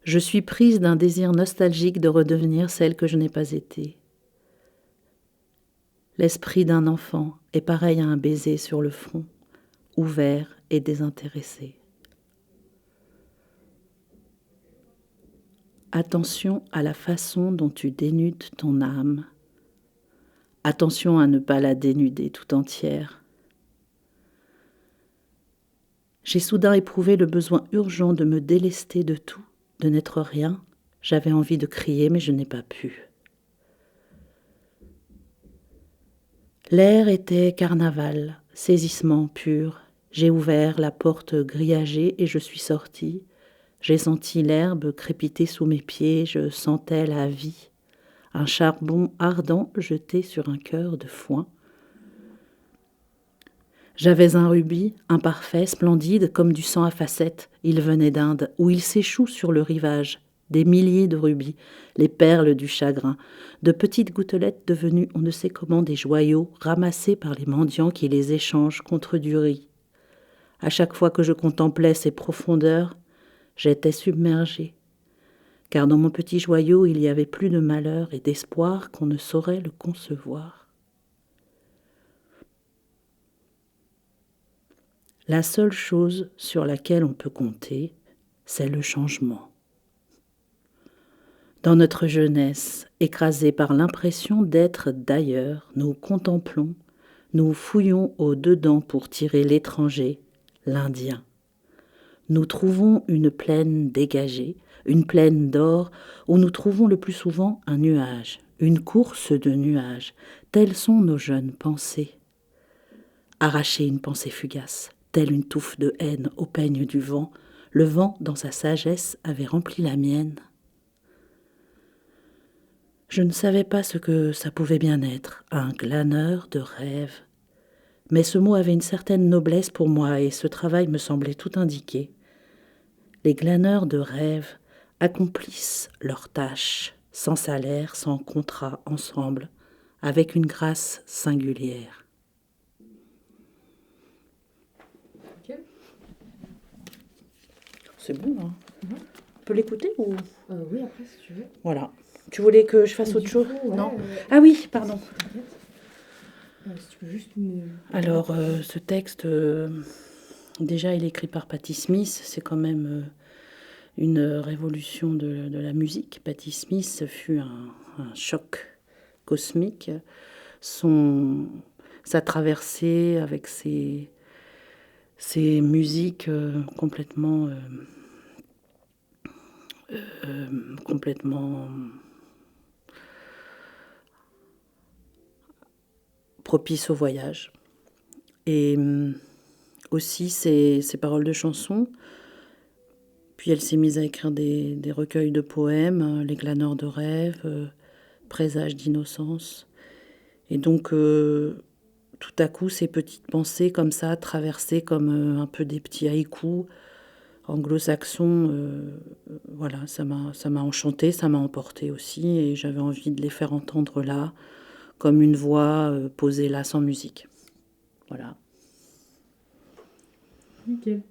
Je suis prise d'un désir nostalgique de redevenir celle que je n'ai pas été. L'esprit d'un enfant est pareil à un baiser sur le front, ouvert et désintéressé. Attention à la façon dont tu dénudes ton âme. Attention à ne pas la dénuder tout entière. J'ai soudain éprouvé le besoin urgent de me délester de tout, de n'être rien. J'avais envie de crier, mais je n'ai pas pu. L'air était carnaval, saisissement pur. J'ai ouvert la porte grillagée et je suis sortie. J'ai senti l'herbe crépiter sous mes pieds, je sentais la vie. Un charbon ardent jeté sur un cœur de foin. J'avais un rubis, imparfait, splendide, comme du sang à facettes. Il venait d'Inde, où il s'échoue sur le rivage. Des milliers de rubis, les perles du chagrin, de petites gouttelettes devenues on ne sait comment des joyaux, ramassés par les mendiants qui les échangent contre du riz. À chaque fois que je contemplais ces profondeurs, j'étais submergée. Car dans mon petit joyau, il y avait plus de malheur et d'espoir qu'on ne saurait le concevoir. La seule chose sur laquelle on peut compter, c'est le changement. Dans notre jeunesse, écrasée par l'impression d'être d'ailleurs, nous contemplons, nous fouillons au dedans pour tirer l'étranger, l'Indien. Nous trouvons une plaine dégagée, une plaine d'or, où nous trouvons le plus souvent un nuage, une course de nuages. Telles sont nos jeunes pensées. Arracher une pensée fugace, telle une touffe de haine au peigne du vent, le vent, dans sa sagesse, avait rempli la mienne. Je ne savais pas ce que ça pouvait bien être, un glaneur de rêves. Mais ce mot avait une certaine noblesse pour moi et ce travail me semblait tout indiquer. Les glaneurs de rêves accomplissent leur tâche, sans salaire, sans contrat, ensemble, avec une grâce singulière. Ok. C'est bon, hein. On peut l'écouter ou... Oui, après, si tu veux. Voilà. Tu voulais que je fasse Et autre du chose? coup, ouais, Non. Ah oui, pardon. T'inquiète. Si tu peux juste me... Alors, ce texte, déjà, il est écrit par Patti Smith. C'est quand même une révolution de la musique. Patti Smith fut un choc cosmique. Sa traversée avec ses musiques complètement propice au voyage. Et aussi ses paroles de chansons. Puis elle s'est mise à écrire des recueils de poèmes, Les glaneurs de rêves, Présages d'innocence. Et donc, tout à coup, ces petites pensées comme ça, traversées comme un peu des petits haïkus anglo-saxons, voilà, ça m'a enchantée, ça m'a emportée aussi. Et j'avais envie de les faire entendre là, comme une voix posée là sans musique. Voilà. Nickel.